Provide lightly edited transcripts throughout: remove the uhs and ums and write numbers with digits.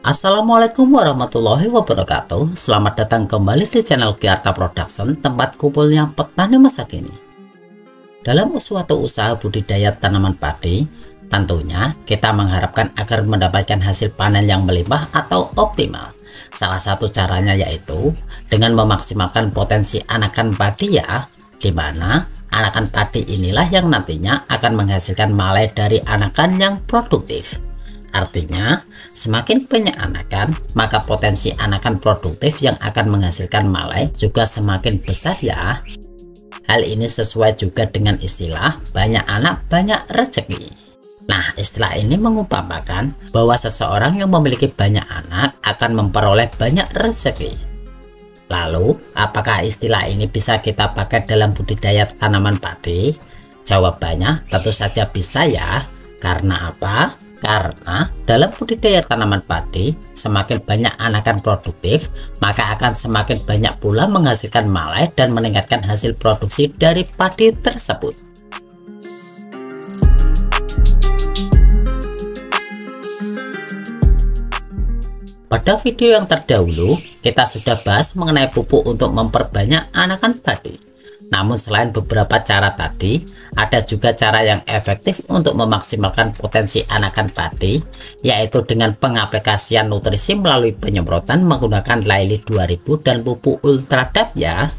Assalamualaikum warahmatullahi wabarakatuh. Selamat datang kembali di channel Giarta Production, tempat kumpulnya petani masa kini. Dalam suatu usaha budidaya tanaman padi, tentunya kita mengharapkan agar mendapatkan hasil panen yang melimpah atau optimal. Salah satu caranya yaitu dengan memaksimalkan potensi anakan padi ya, di mana anakan padi inilah yang nantinya akan menghasilkan malai dari anakan yang produktif. Artinya, semakin banyak anakan, maka potensi anakan produktif yang akan menghasilkan malai juga semakin besar ya. Hal ini sesuai juga dengan istilah banyak anak banyak rezeki. Nah, istilah ini mengumpamakan bahwa seseorang yang memiliki banyak anak akan memperoleh banyak rezeki. Lalu, apakah istilah ini bisa kita pakai dalam budidaya tanaman padi? Jawabannya tentu saja bisa ya. Karena apa? Karena dalam budidaya tanaman padi, semakin banyak anakan produktif, maka akan semakin banyak pula menghasilkan malai dan meningkatkan hasil produksi dari padi tersebut. Pada video yang terdahulu, kita sudah bahas mengenai pupuk untuk memperbanyak anakan padi. Namun selain beberapa cara tadi, ada juga cara yang efektif untuk memaksimalkan potensi anakan padi, yaitu dengan pengaplikasian nutrisi melalui penyemprotan menggunakan Leylit 2000 dan pupuk Ultradap ya.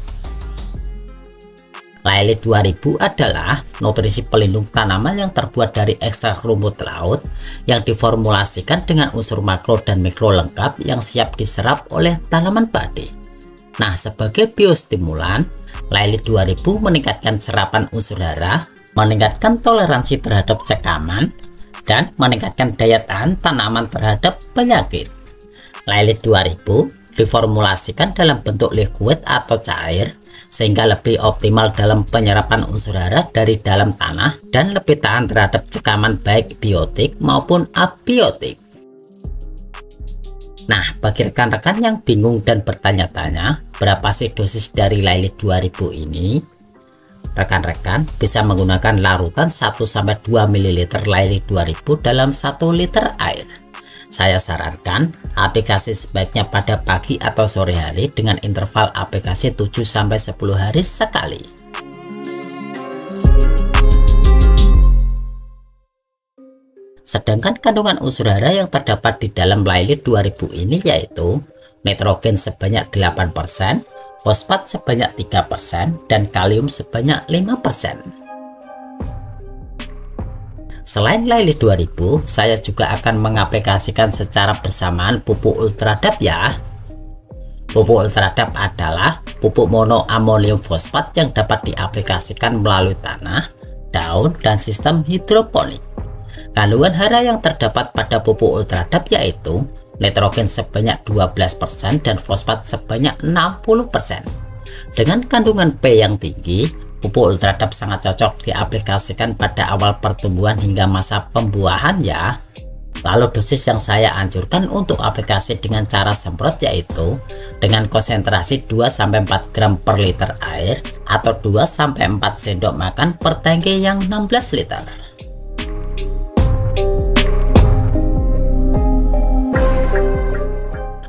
Leylit 2000 adalah nutrisi pelindung tanaman yang terbuat dari ekstrak rumput laut yang diformulasikan dengan unsur makro dan mikro lengkap yang siap diserap oleh tanaman padi. Nah, sebagai biostimulan, Leylit 2000 meningkatkan serapan unsur hara, meningkatkan toleransi terhadap cekaman, dan meningkatkan daya tahan tanaman terhadap penyakit. Leylit 2000 diformulasikan dalam bentuk liquid atau cair, sehingga lebih optimal dalam penyerapan unsur hara dari dalam tanah dan lebih tahan terhadap cekaman baik biotik maupun abiotik. Nah, bagi rekan-rekan yang bingung dan bertanya-tanya berapa sih dosis dari Leylit 2000 ini, rekan-rekan bisa menggunakan larutan 1-2 ml Leylit 2000 dalam 1 liter air. Saya sarankan aplikasi sebaiknya pada pagi atau sore hari dengan interval aplikasi 7-10 hari sekali. Sedangkan kandungan unsur hara yang terdapat di dalam Leylit 2000 ini yaitu nitrogen sebanyak 8%, fosfat sebanyak 3%, dan kalium sebanyak 5%. Selain Leylit 2000, saya juga akan mengaplikasikan secara bersamaan pupuk Ultradap ya. Pupuk Ultradap adalah pupuk monoamonium fosfat yang dapat diaplikasikan melalui tanah, daun, dan sistem hidroponik. Kandungan hara yang terdapat pada pupuk Ultradap yaitu nitrogen sebanyak 12% dan fosfat sebanyak 60%. Dengan kandungan P yang tinggi, pupuk Ultradap sangat cocok diaplikasikan pada awal pertumbuhan hingga masa pembuahan ya. Lalu dosis yang saya anjurkan untuk aplikasi dengan cara semprot yaitu dengan konsentrasi 2-4 gram per liter air atau 2-4 sendok makan per tangki yang 16 liter.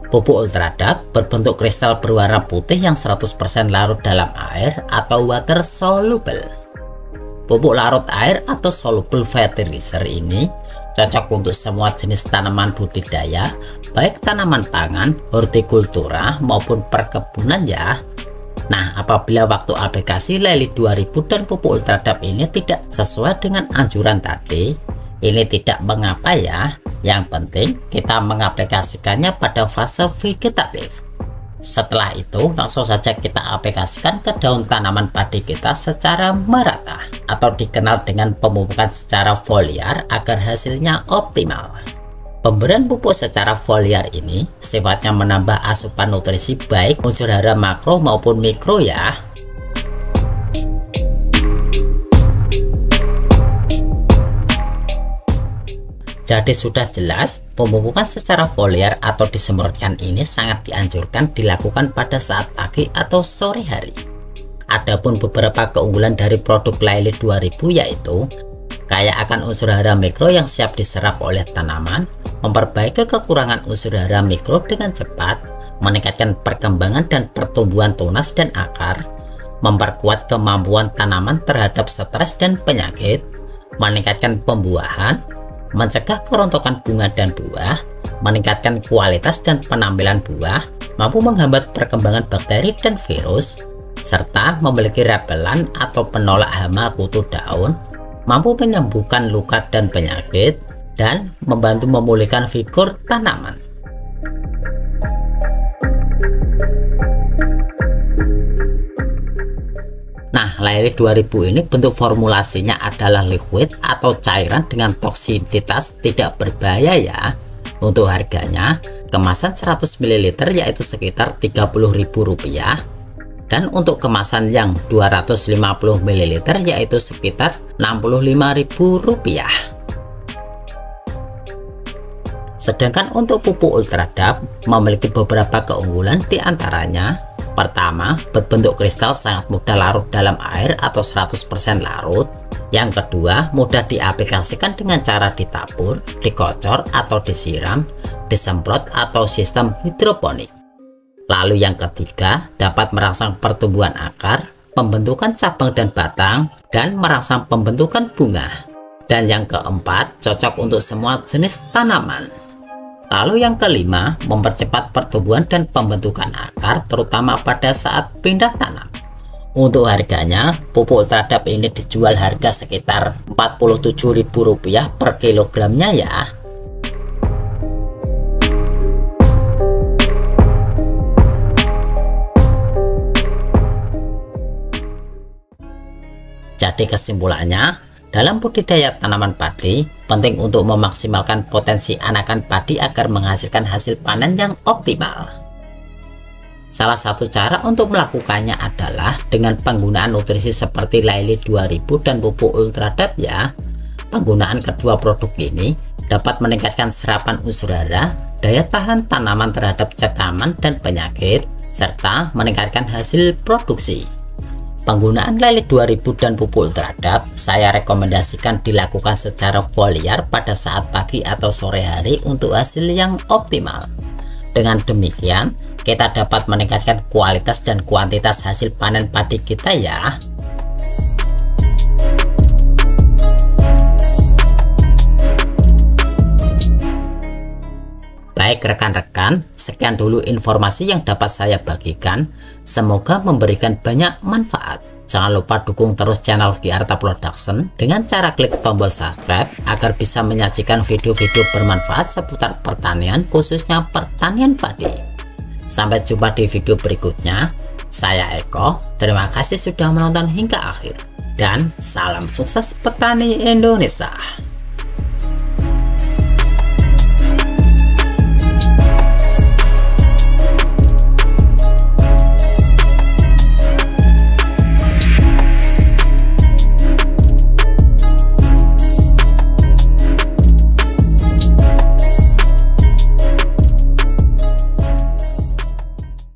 Pupuk Ultradap berbentuk kristal berwarna putih yang 100% larut dalam air atau water soluble. Pupuk larut air atau soluble fertilizer ini cocok untuk semua jenis tanaman budidaya, baik tanaman pangan, hortikultura maupun perkebunan ya. Nah, apabila waktu aplikasi Leylit 2000 dan pupuk Ultradap ini tidak sesuai dengan anjuran tadi, ini tidak mengapa ya. Yang penting kita mengaplikasikannya pada fase vegetatif. Setelah itu langsung saja kita aplikasikan ke daun tanaman padi kita secara merata atau dikenal dengan pemupukan secara foliar agar hasilnya optimal. Pemberian pupuk secara foliar ini sifatnya menambah asupan nutrisi baik unsur hara makro maupun mikro ya. Jadi sudah jelas, pemupukan secara foliar atau disemprotkan ini sangat dianjurkan dilakukan pada saat pagi atau sore hari. Adapun beberapa keunggulan dari produk Leylit 2000 yaitu kaya akan unsur hara mikro yang siap diserap oleh tanaman, memperbaiki kekurangan unsur hara mikro dengan cepat, meningkatkan perkembangan dan pertumbuhan tunas dan akar, memperkuat kemampuan tanaman terhadap stres dan penyakit, meningkatkan pembuahan, mencegah kerontokan bunga dan buah, meningkatkan kualitas dan penampilan buah, mampu menghambat perkembangan bakteri dan virus, serta memiliki repelan atau penolak hama kutu daun, mampu menyembuhkan luka dan penyakit, dan membantu memulihkan figur tanaman. Nah, Lily 2000 ini bentuk formulasinya adalah liquid atau cairan dengan toksisitas tidak berbahaya ya. Untuk harganya, kemasan 100 ml yaitu sekitar Rp30.000, dan untuk kemasan yang 250 ml yaitu sekitar Rp65.000. Sedangkan untuk pupuk Ultradap memiliki beberapa keunggulan, diantaranya pertama, berbentuk kristal sangat mudah larut dalam air atau 100% larut. Yang kedua, mudah diaplikasikan dengan cara ditabur, dikocor atau disiram, disemprot atau sistem hidroponik. Lalu yang ketiga, dapat merangsang pertumbuhan akar, pembentukan cabang dan batang, dan merangsang pembentukan bunga. Dan yang keempat, cocok untuk semua jenis tanaman. Lalu yang kelima, mempercepat pertumbuhan dan pembentukan akar, terutama pada saat pindah tanam. Untuk harganya, pupuk Ultradap ini dijual harga sekitar Rp47.000 per kilogramnya ya. Jadi kesimpulannya, dalam budidaya tanaman padi, penting untuk memaksimalkan potensi anakan padi agar menghasilkan hasil panen yang optimal. Salah satu cara untuk melakukannya adalah dengan penggunaan nutrisi seperti Lily 2000 dan pupuk Ultradap ya. Penggunaan kedua produk ini dapat meningkatkan serapan unsur hara, daya tahan tanaman terhadap cekaman dan penyakit, serta meningkatkan hasil produksi. Penggunaan Lily 2000 dan pupuk Ultradap saya rekomendasikan dilakukan secara foliar pada saat pagi atau sore hari untuk hasil yang optimal. Dengan demikian, kita dapat meningkatkan kualitas dan kuantitas hasil panen padi kita ya. Baik rekan-rekan, sekian dulu informasi yang dapat saya bagikan. Semoga memberikan banyak manfaat. Jangan lupa dukung terus channel Kyarta Production dengan cara klik tombol subscribe agar bisa menyajikan video-video bermanfaat seputar pertanian, khususnya pertanian padi. Sampai jumpa di video berikutnya. Saya Eko, terima kasih sudah menonton hingga akhir. Dan salam sukses petani Indonesia.